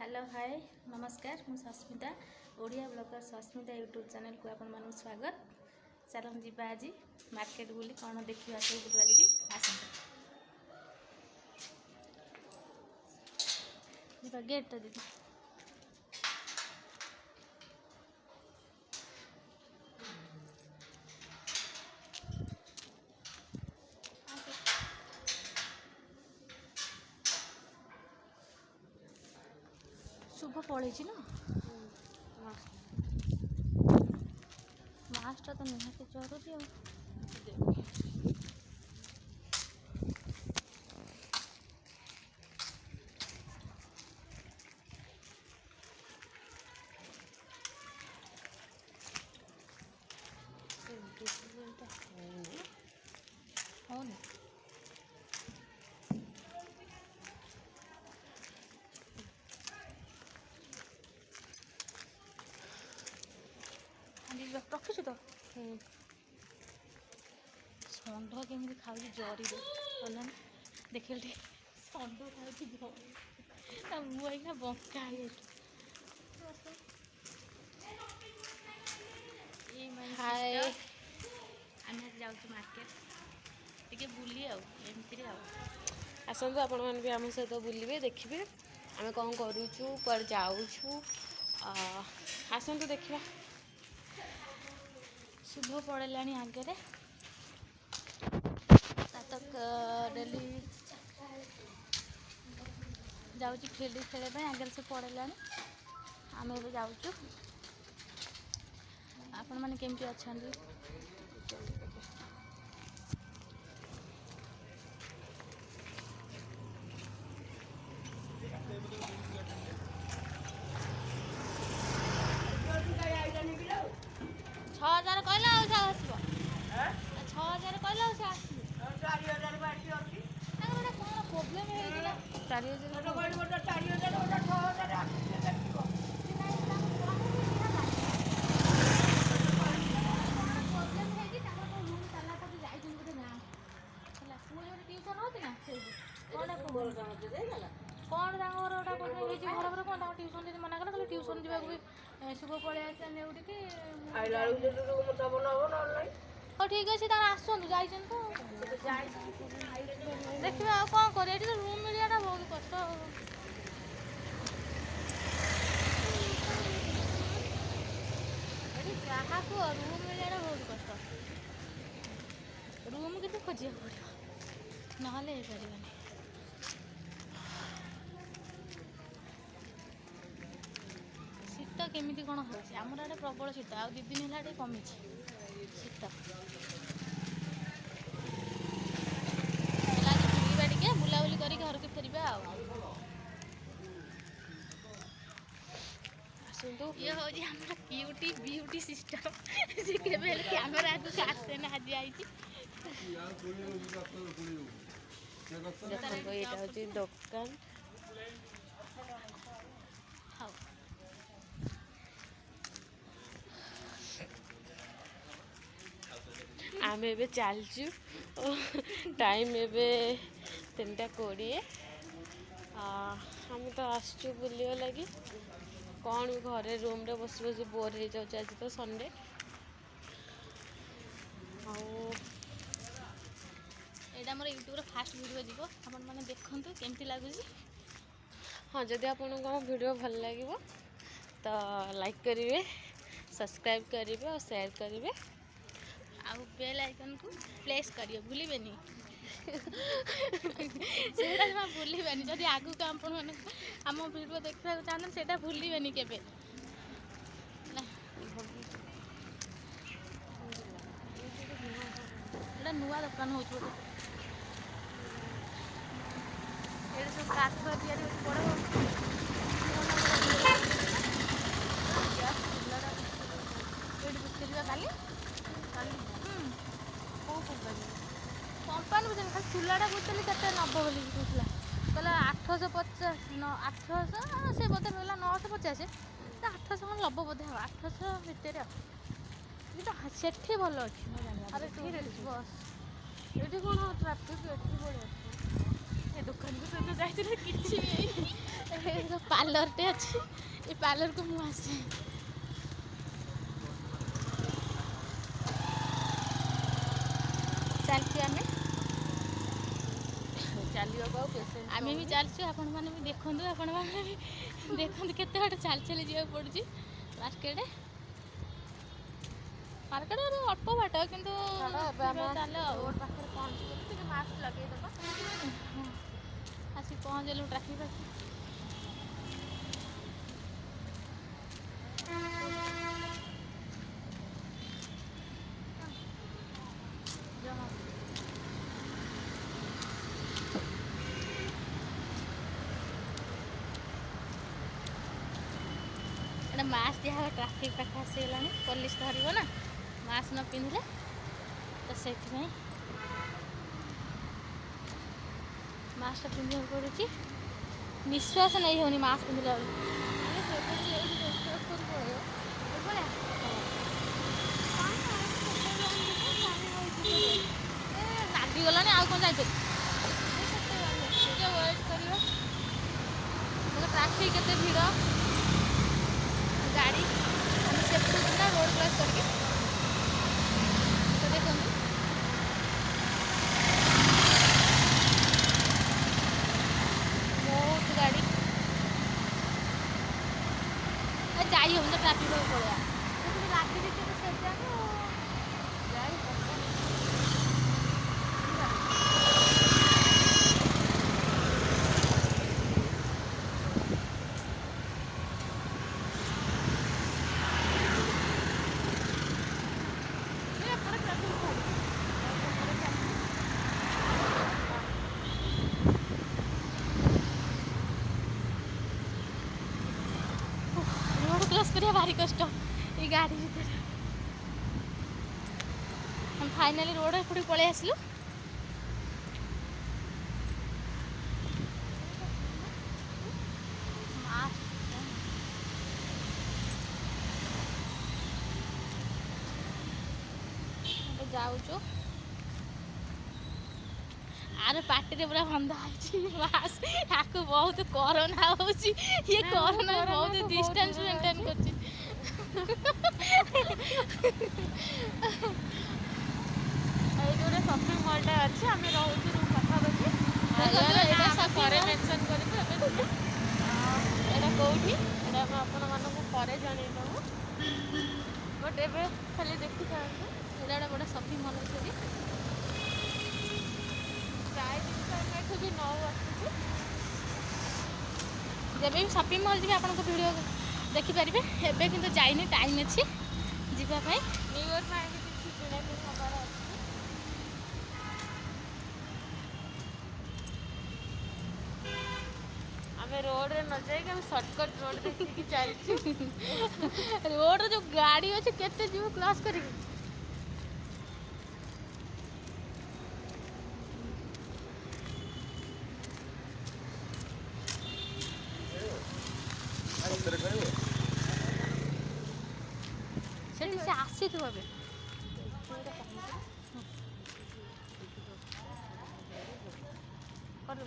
Hello hi नमस्कार मु Sasmita Odia blogger Sasmita YouTube channel को आपण मानक स्वागत। चलन जीवा आज मार्केट बुली कौन देखा सब बुलवाली आस गेट तो दीदी शुभ पड़े ना मास्टर तो निहाती जरूरी हो रखीଛୁ तो षंढ केमी खाऊँ जरी अलानी देख षंढ खाऊँ जरी मुझे बंका हाय आम जाऊँ मार्केट टे बुली आमती आसतु आपण मैंने भी आम सहित बुलवे देखिए आम कौन करुचु पर जाऊँ आसतु देखा शुभ पड़ेला आगे तक डेली जाऊँ फील्ड खेल आगे से पड़ेला आम ए जाऊँ आपण मैंने केमती अच्छा 6000 कहला आसब 6000 कहला कौन प्रोब्लेम है 4000 कौन घर कौन ट्यूशन मना कला ट्यूशन जावाक शुभ पलि आसान उठी हाँ ठीक अच्छे आसतु जा देखिए कौन कर रूम मिलवाटा बहुत कष्ट जहाँ को रूम मिलवाटा बहुत कष्ट रूम कितने खोजा पड़ो ना पारे शीत केमी कौन हो आमर आड़े प्रबल शीत आ 2 दिन है कमी शीत बुलवा टे बुलाबुली कर घर को फेर आसतु ये हूँ क्यूटी ब्यूटी सिस्टम से कैमेरा आगे आसे ना आज आई देखो यहाँ हूँ दुकान आम ए चलचु टाइम एबे 3:20 आम तो आसचु बुलिया लगी कौन घरे रूम रे बस बस बोर हो जाऊँ आज तो संडे यहाँ मोर यूट्यूब फास्ट वीडियो जीव आपण मैंने देखु केमती लगुच हाँ जदि आपको वीडियो भल लगे तो लाइक करेंगे सब्सक्राइब करेंगे और शेयर करेंगे आउ बेल आइकन को प्रेस करियो भूलिबेनी सेटा जमा भूलिबेनी जदि आगु को आपण माने हम वीडियो देखा चाहते सेटा भूलिबेनी केबे एटा नुआ दुकान हो छोटे एटा सब काठ तैयारी होती पड़ो कंपानी बुझे खाली चूलाटा बुझे के नब बोली कहला कहला 850 800 से बोधे कहला 950 800 खन लब बोधे 800 भितर सेठी भल अच्छे बस ये कौन ट्राफिक ये बढ़िया दुकान को तो जाते किसी पार्लरटे अच्छी ये पार्लर को मुझे आसे चलती आम चलिए पेशेंट आम भी चलचु आपण मैंने भी देखु आपण मैंने भी देखते केते बाटे चल चली जा पड़ी मार्केट मार्केट अल्प बाट कि रोड पाखे पहुँच मास्क लगेदेवा आसी पहुँचलु ट्राफिक पाखे मास्क दिया ट्राफिक पाखे आसीगला पुलिस धरब ना मास्क न पिंधिले तो से मास्क पिंधा पड़ुची निश्वास नहीं होनी मास्क पिंधिला लागिगला आउ कौन जाए वेट कर ट्राफिक केते भीड़ गाड़ी हम सेफ्टी ना रोड क्रॉस करके तो देखो बहुत गाड़ी जाई हम तो ट्राफिक पड़ा लगी क्रॉस करिया भारी कष्ट ये गाड़ी भीतर हम फाइनाली रोड एपटे पलि आसलु जाऊचु आरे पार्टी रे पूरा बंधा मास याको बहुत कोरोना होची ये कोरोना बहुत डिस्टेंस मेंटेन करची ये शॉपिंग मॉल अच्छे आम रोचे रूम पाखापाखि पर मेनसन करूँ एटा कौटी एटा आपण मानक पर जनईदेबू बट ए खाली देखी था एटा बड़ा शॉपिंग मॉल अच्छी प्राय जिन भी नौ आसुची जब भी शॉपिंग मॉल जी आपको वीडियो देखिपारे एबे किंतु जाइनी टाइम अच्छी जीवाई न्यू इयर में किसी किणाकिणी हबार अच्छी आम रोड रे न जाइए हम सर्टकट रोड देखिए चलती रोड जो गाड़ी अच्छे केते जीव क्रॉस करी से आसी थी बाबे कर